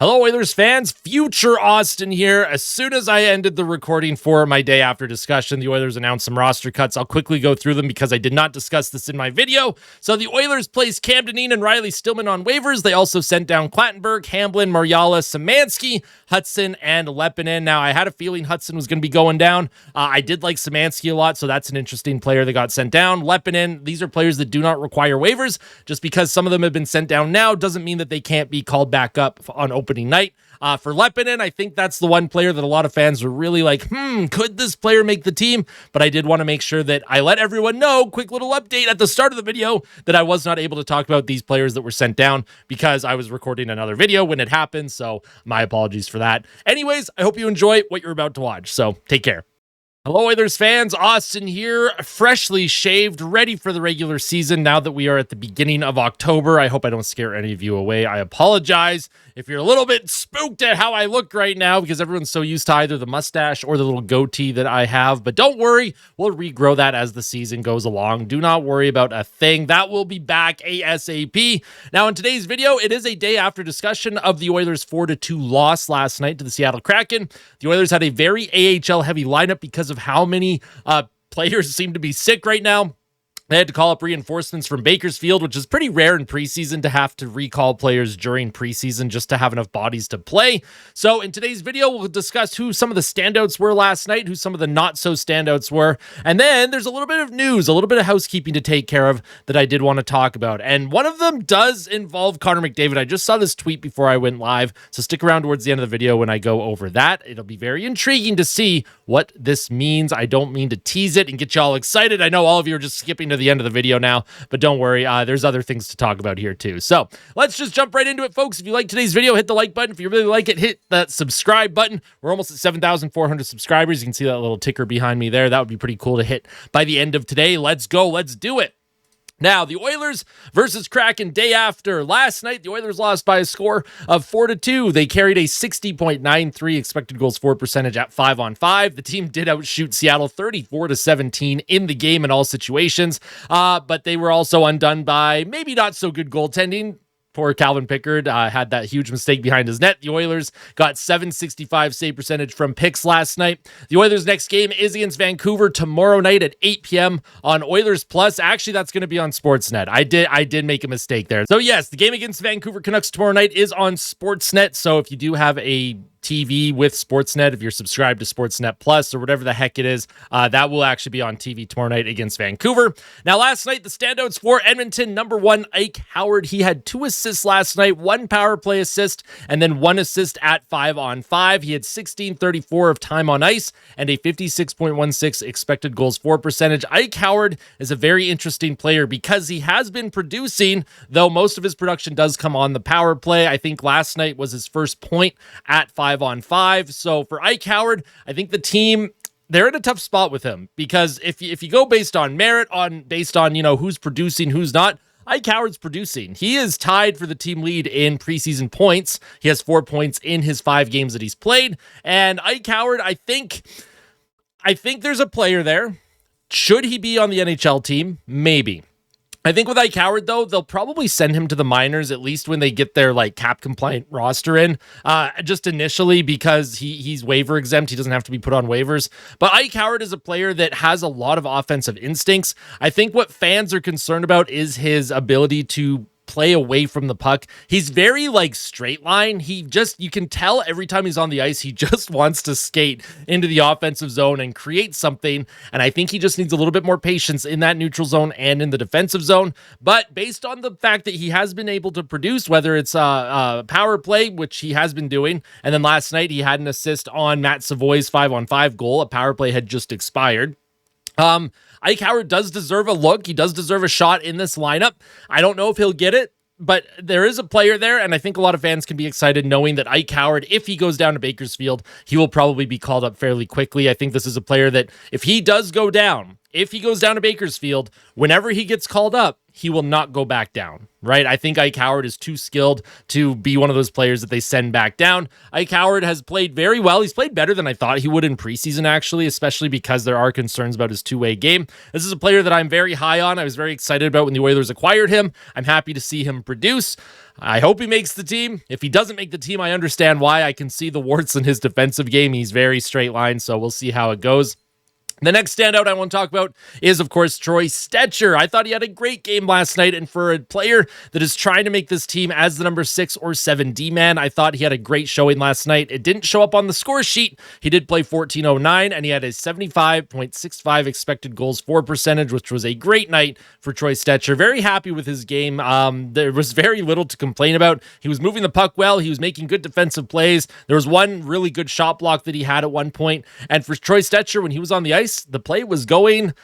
Hello, Oilers fans. Future Austin here. As soon as I ended the recording for my day after discussion, the Oilers announced some roster cuts. I'll quickly go through them because I did not discuss this in my video. So the Oilers placed Cam Dineen and Riley Stillman on waivers. They also sent down Clattenburg, Hamblin, Marjala, Szymanski, Hudson, and Leppinen. Now, I had a feeling Hudson was going to be going down. I did like Szymanski a lot, so that's an interesting player that got sent down. Leppinen, these are players that do not require waivers. Just because some of them have been sent down now doesn't mean that they can't be called back up on opening night. For Leppinen, I think that's the one player that a lot of fans were really like, could this player make the team? But I did want to make sure that I let everyone know, quick little update at the start of the video, that I was not able to talk about these players that were sent down because I was recording another video when it happened. So my apologies for that. Anyways, I hope you enjoy what you're about to watch. So take care. Hello, Oilers fans. Austin here, freshly shaved, ready for the regular season now that we are at the beginning of October. I hope I don't scare any of you away. I apologize if you're a little bit spooked at how I look right now because everyone's so used to either the mustache or the little goatee that I have. But don't worry, we'll regrow that as the season goes along. Do not worry about a thing. That will be back ASAP. Now, in today's video, it is a day after discussion of the Oilers' 4-2 loss last night to the Seattle Kraken. The Oilers had a very AHL-heavy lineup because of how many players seem to be sick right now. They had to call up reinforcements from Bakersfield, which is pretty rare in preseason to have to recall players during preseason just to have enough bodies to play. So in today's video, we'll discuss who some of the standouts were last night, who some of the not-so-standouts were, and then there's a little bit of news, a little bit of housekeeping to take care of that I did want to talk about. And one of them does involve Connor McDavid. I just saw this tweet before I went live, so stick around towards the end of the video when I go over that. It'll be very intriguing to see what this means. I don't mean to tease it and get you all excited. I know all of you are just skipping to the end of the video now, but don't worry, there's other things to talk about here too. So let's just jump right into it, folks. If you like today's video, hit the like button. If you really like it, hit that subscribe button. We're almost at 7,400 subscribers. You can see that little ticker behind me there. That would be pretty cool to hit by the end of today. Let's go. Let's do it. Now, the Oilers versus Kraken day after. Last night, the Oilers lost by a score of 4-2. They carried a 60.93 expected goals for percentage at 5-on-5. The team did outshoot Seattle 34-17 in the game in all situations, but they were also undone by maybe not so good goaltending. Poor Calvin Pickard had that huge mistake behind his net. The Oilers got .765 save percentage from picks last night. The Oilers' next game is against Vancouver tomorrow night at 8 p.m. on Oilers Plus. Actually, that's going to be on Sportsnet. I did make a mistake there. So yes, the game against Vancouver Canucks tomorrow night is on Sportsnet. So if you do have a TV with Sportsnet, if you're subscribed to Sportsnet Plus or whatever the heck it is, that will actually be on TV tomorrow night against Vancouver. Now, last night, the standouts for Edmonton, number one, Ike Howard. He had 2 assists last night, 1 power play assist, and then 1 assist at 5-on-5. He had 16.34 of time on ice and a 56.16 expected goals for percentage. Ike Howard is a very interesting player because he has been producing, though most of his production does come on the power play. I think last night was his first point at 5-on-5. So for Ike Howard, I think the team, they're in a tough spot with him because if you go based on merit, based on who's producing, who's not, Ike Howard's producing. He is tied for the team lead in preseason points. He has 4 points in his 5 games that he's played. And Ike Howard, I think there's a player there. Should he be on the NHL team? Maybe. I think with Ike Howard, though, they'll probably send him to the minors, at least when they get their cap compliant roster in, just initially because he's waiver exempt. He doesn't have to be put on waivers. But Ike Howard is a player that has a lot of offensive instincts. I think what fans are concerned about is his ability to play away from the puck. He's very straight line. You can tell every time he's on the ice, he just wants to skate into the offensive zone and create something. And I think he just needs a little bit more patience in that neutral zone and in the defensive zone. But based on the fact that he has been able to produce, whether it's a power play, which he has been doing, and then last night he had an assist on Matt Savoy's 5-on-5 goal. A power play had just expired. Ike Howard does deserve a look. He does deserve a shot in this lineup. I don't know if he'll get it, but there is a player there, and I think a lot of fans can be excited knowing that Ike Howard, if he goes down to Bakersfield, he will probably be called up fairly quickly. I think this is a player that, if he does go down, if he goes down to Bakersfield, whenever he gets called up, he will not go back down, right? I think Ike Howard is too skilled to be one of those players that they send back down. Ike Howard has played very well. He's played better than I thought he would in preseason, actually, especially because there are concerns about his two-way game. This is a player that I'm very high on. I was very excited about when the Oilers acquired him. I'm happy to see him produce. I hope he makes the team. If he doesn't make the team, I understand why. I can see the warts in his defensive game. He's very straight line, so we'll see how it goes. The next standout I want to talk about is, of course, Troy Stecher. I thought he had a great game last night, and for a player that is trying to make this team as the number 6 or 7 D-man, I thought he had a great showing last night. It didn't show up on the score sheet. He did play 1409, and he had a 75.65 expected goals for percentage, which was a great night for Troy Stecher. Very happy with his game. There was very little to complain about. He was moving the puck well. He was making good defensive plays. There was one really good shot block that he had at one point, and for Troy Stecher, when he was on the ice, the play was going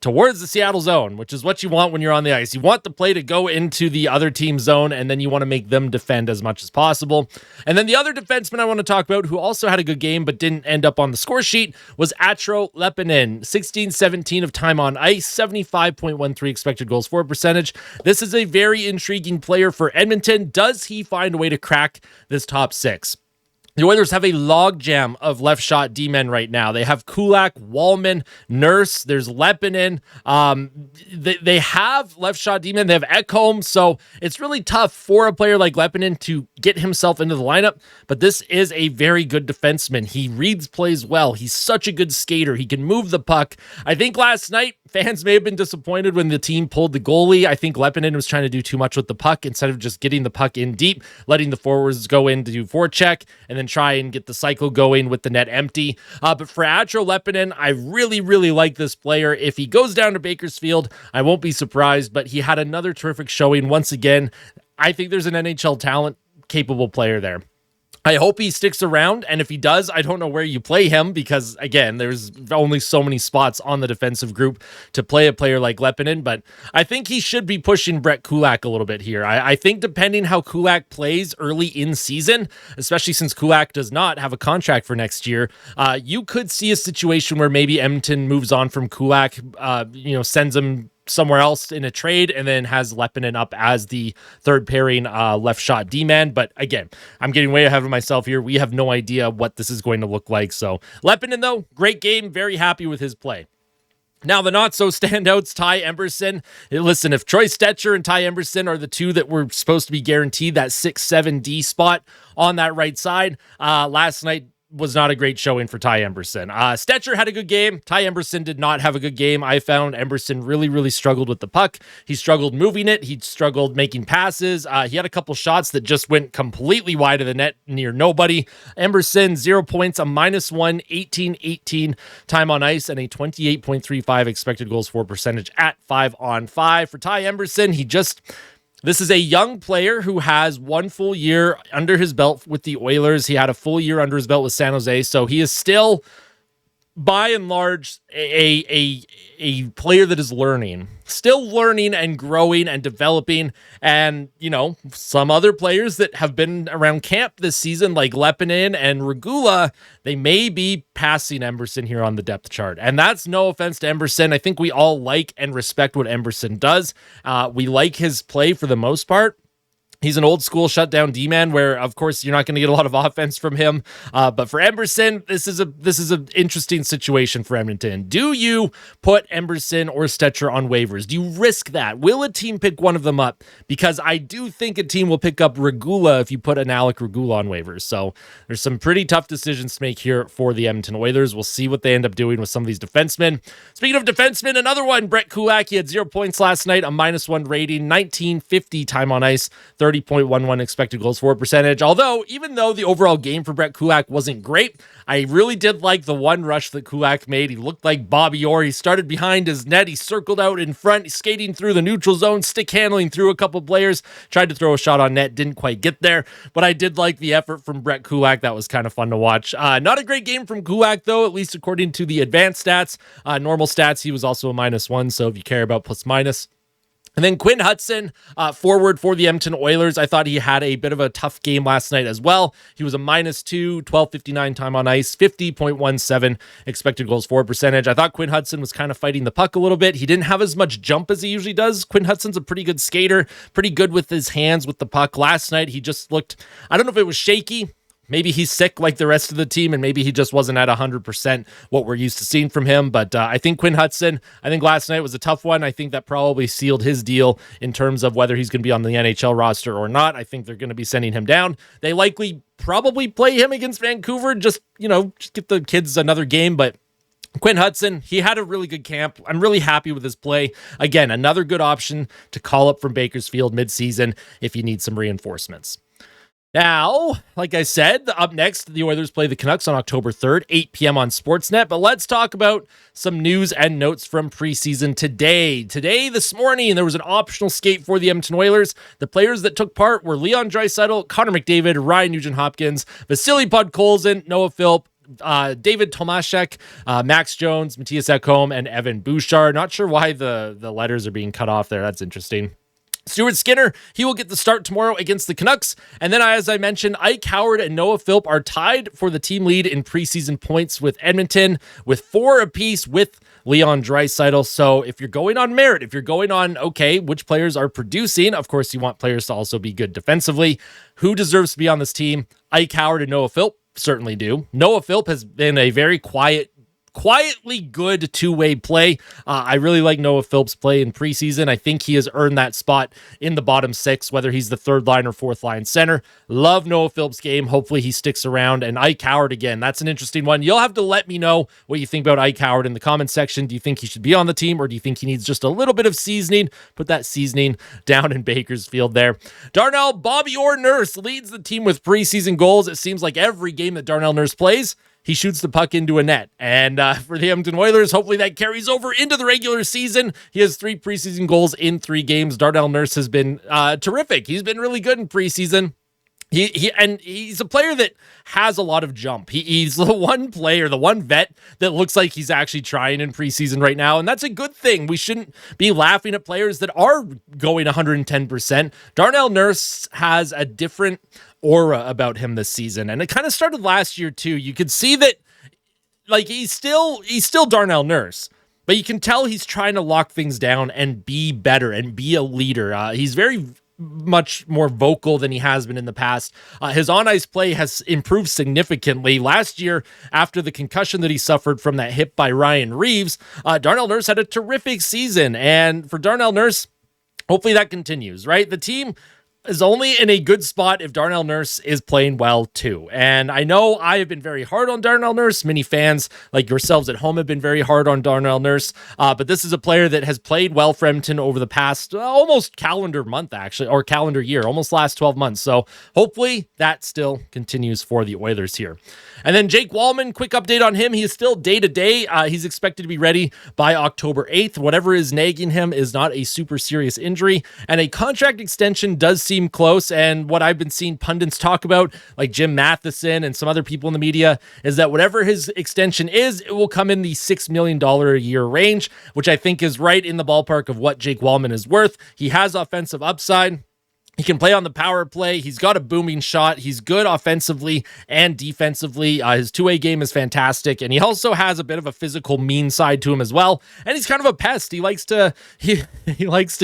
towards the Seattle zone, which is what you want when you're on the ice. You want the play to go into the other team's zone, and then you want to make them defend as much as possible. And then the other defenseman I want to talk about, who also had a good game but didn't end up on the score sheet, was Atro Lepinen. 16-17 of time on ice, 75.13 expected goals for percentage. This is a very intriguing player for Edmonton. Does he find a way to crack this top 6? The Oilers have a logjam of left shot D-men right now. They have Kulak, Walman, Nurse. There's Lepinen. They have left shot D-men. They have Ekholm. So it's really tough for a player like Lepinen to get himself into the lineup. But this is a very good defenseman. He reads plays well. He's such a good skater. He can move the puck. I think last night, fans may have been disappointed when the team pulled the goalie. I think Lepinen was trying to do too much with the puck instead of just getting the puck in deep, letting the forwards go in to do forecheck, and then try and get the cycle going with the net empty. But for Atro Lepinen, I really, really like this player. If he goes down to Bakersfield, I won't be surprised, but he had another terrific showing once again. I think there's an NHL talent capable player there. I hope he sticks around, and if he does, I don't know where you play him because, again, there's only so many spots on the defensive group to play a player like Lepinen, but I think he should be pushing Brett Kulak a little bit here. I think depending how Kulak plays early in season, especially since Kulak does not have a contract for next year, you could see a situation where maybe Edmonton moves on from Kulak, sends him somewhere else in a trade, and then has Lepinen up as the third pairing left shot D-man. But again, I'm getting way ahead of myself here. We have no idea what this is going to look like. So Lepinen, though, great game. Very happy with his play. Now, the not-so-standouts, Ty Emberson. Listen, if Troy Stecher and Ty Emberson are the two that were supposed to be guaranteed that 6-7D spot on that right side, last night was not a great showing for Ty Emberson. Stecher had a good game. Ty Emberson did not have a good game. I found Emberson really, really struggled with the puck. He struggled moving it. He struggled making passes. He had a couple shots that just went completely wide of the net near nobody. Emberson, 0 points, a -1, 18-18 time on ice, and a 28.35 expected goals for percentage at 5-on-5. For Ty Emberson, this is a young player who has 1 full year under his belt with the Oilers. He had a full year under his belt with San Jose, so he is still, by and large, a player that is still learning and growing and developing. And, some other players that have been around camp this season, like Lepinen and Regula, they may be passing Emberson here on the depth chart. And that's no offense to Emberson. I think we all like and respect what Emberson does. We like his play for the most part. He's an old school shutdown D-man where, of course, you're not going to get a lot of offense from him. But for Emberson, this is an interesting situation for Edmonton. Do you put Emberson or Stecher on waivers? Do you risk that? Will a team pick one of them up? Because I do think a team will pick up Regula if you put an Alec Regula on waivers. So there's some pretty tough decisions to make here for the Edmonton Oilers. We'll see what they end up doing with some of these defensemen. Speaking of defensemen, another one, Brett Kulak. He had 0 points last night, a -1 rating, 1950 time on ice, 30.11 expected goals for percentage. Although, even though the overall game for Brett Kulak wasn't great, I really did like the one rush that Kulak made. He looked like Bobby Orr. He started behind his net. He circled out in front, skating through the neutral zone, stick handling through a couple players, tried to throw a shot on net, didn't quite get there. But I did like the effort from Brett Kulak. That was kind of fun to watch. Not a great game from Kulak, though, at least according to the advanced stats. Normal stats, he was also a -1, so if you care about plus minus, And then Quinn Hudson, forward for the Edmonton Oilers. I thought he had a bit of a tough game last night as well. He was a -2, 12:59 time on ice, 50.17 expected goals for percentage. I thought Quinn Hudson was kind of fighting the puck a little bit. He didn't have as much jump as he usually does. Quinn Hudson's a pretty good skater, pretty good with his hands with the puck. Last night, he just looked, I don't know if it was shaky. Maybe he's sick like the rest of the team, and maybe he just wasn't at 100% what we're used to seeing from him. But I think Quinn Hudson, I think last night was a tough one. I think that probably sealed his deal in terms of whether he's going to be on the NHL roster or not. I think they're going to be sending him down. They likely probably play him against Vancouver, just get the kids another game. But Quinn Hudson, he had a really good camp. I'm really happy with his play. Again, another good option to call up from Bakersfield midseason if you need some reinforcements. Now, like I said, up next, the Oilers play the Canucks on October 3rd, 8 p.m. on Sportsnet. But let's talk about some news and notes from preseason today. This morning, there was an optional skate for the Edmonton Oilers. The players that took part were Leon Draisaitl, Connor McDavid, Ryan Nugent-Hopkins, Vasily Podkolzin, Noah Philp, David Tomashek, Max Jones, Matthias Ekholm, and Evan Bouchard. Not sure why the letters are being cut off there. That's interesting. Stuart Skinner, he will get the start tomorrow against the Canucks. And then, as I mentioned, Ike Howard and Noah Philp are tied for the team lead in preseason points with Edmonton, with 4 apiece with Leon Draisaitl. So if you're going on merit, if you're going on, okay, which players are producing, of course, you want players to also be good defensively. Who deserves to be on this team? Ike Howard and Noah Philp certainly do. Noah Philp has been a very quietly good two-way play. I really like Noah Philp's play in preseason. I think he has earned that spot in the bottom 6, whether he's the 3rd line or 4th line center. Love Noah Philp's game. Hopefully he sticks around. And Ike Howard, again, that's an interesting one. You'll have to let me know what you think about Ike Howard in the comment section. Do you think he should be on the team, or do you think he needs just a little bit of seasoning? Put that seasoning down in Bakersfield there. Darnell Bobby Orr Nurse leads the team with preseason goals. It seems like every game that Darnell Nurse plays, he shoots the puck into a net. And for the Edmonton Oilers, hopefully that carries over into the regular season. He has 3 preseason goals in 3 games. Darnell Nurse has been terrific. He's been really good in preseason. He's a player that has a lot of jump. He's the one player, the one vet that looks like he's actually trying in preseason right now, and that's a good thing. We shouldn't be laughing at players that are going 110%. Darnell Nurse has a different aura about him this season, and it kind of started last year too. You could see that, like, he's still Darnell Nurse, but you can tell he's trying to lock things down and be better and be a leader. He's very much more vocal than he has been in the past. His on-ice play has improved significantly. Last year, after the concussion that he suffered from that hit by Ryan Reeves, Darnell Nurse had a terrific season. And for Darnell Nurse, hopefully that continues, right? The team is only in a good spot if Darnell Nurse is playing well too. And I know I have been very hard on Darnell Nurse. Many fans like yourselves at home have been very hard on Darnell Nurse. But this is a player that has played well for Edmonton over the past almost calendar month, actually, or calendar year, almost last 12 months. So hopefully that still continues for the Oilers here. And then Jake Walman, quick update on him. He is still day-to-day. He's expected to be ready by October 8th. Whatever is nagging him is not a super serious injury. And a contract extension does seem close. And what I've been seeing pundits talk about, like Jim Matheson and some other people in the media, is that whatever his extension is, it will come in the $6 million a year range, which I think is right in the ballpark of what Jake Walman is worth. He has offensive upside. He can play on the power play. He's got a booming shot. He's good offensively and defensively. His two-way game is fantastic, and he also has a bit of a physical, mean side to him as well. And he's kind of a pest. He likes to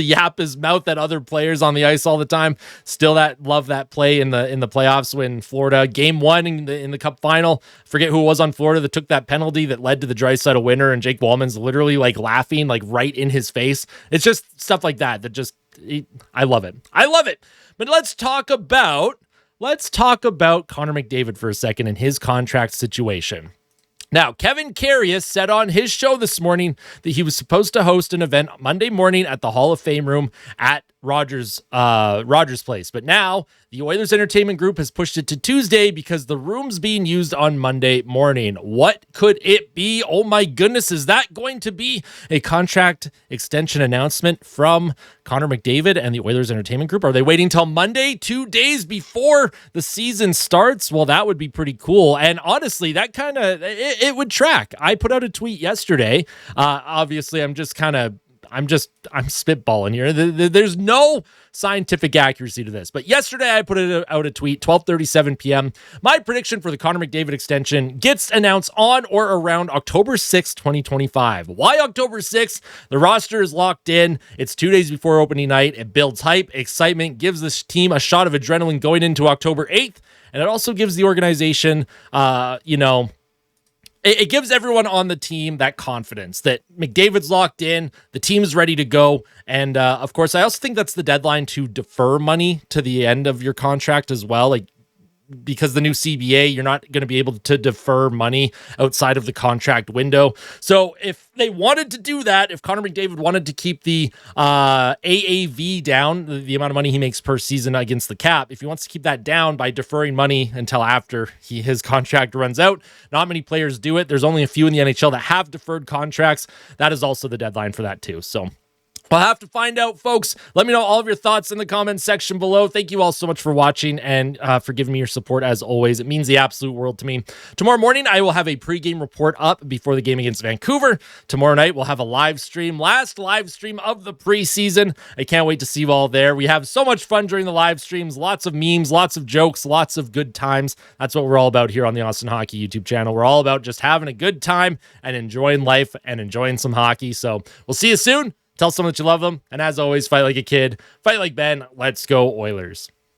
yap his mouth at other players on the ice all the time. Still, love that play in the playoffs when Florida game 1 in the Cup final. Forget who it was on Florida that took that penalty that led to the Draisaitl winner, and Jake Walman's literally like laughing like right in his face. It's just stuff like that just. I love it. But let's talk about Connor McDavid for a second and his contract situation. Now, Kevin Karius said on his show this morning that he was supposed to host an event Monday morning at the Hall of Fame room at Rogers Place. But now the Oilers Entertainment Group has pushed it to Tuesday because the room's being used on Monday morning. What could it be? Oh my goodness, is that going to be a contract extension announcement from Connor McDavid and the Oilers Entertainment Group? Are they waiting till Monday, 2 days before the season starts? Well, that would be pretty cool. And honestly, that it would track. I put out a tweet yesterday. Obviously, I'm spitballing here. There's no scientific accuracy to this. But yesterday I put out a tweet, 12:37 p.m. My prediction for the Connor McDavid extension gets announced on or around October 6th, 2025. Why October 6th? The roster is locked in. It's 2 days before opening night. It builds hype, excitement, gives this team a shot of adrenaline going into October 8th. And it also gives the organization, it gives everyone on the team that confidence that McDavid's locked in, the team is ready to go. And of course, I also think that's the deadline to defer money to the end of your contract as well. Like, because the new CBA, you're not going to be able to defer money outside of the contract window. So if they wanted to do that, if Connor McDavid wanted to keep the AAV down, the amount of money he makes per season against the cap, if he wants to keep that down by deferring money until after his contract runs out, not many players do it. There's only a few in the NHL that have deferred contracts. That is also the deadline for that too. So we'll have to find out, folks. Let me know all of your thoughts in the comments section below. Thank you all so much for watching and for giving me your support as always. It means the absolute world to me. Tomorrow morning, I will have a pregame report up before the game against Vancouver. Tomorrow night, we'll have a live stream, last live stream of the preseason. I can't wait to see you all there. We have so much fun during the live streams, lots of memes, lots of jokes, lots of good times. That's what we're all about here on the Austin Hockey YouTube channel. We're all about just having a good time and enjoying life and enjoying some hockey. So we'll see you soon. Tell someone that you love them. And as always, fight like a kid. Fight like Ben. Let's go Oilers.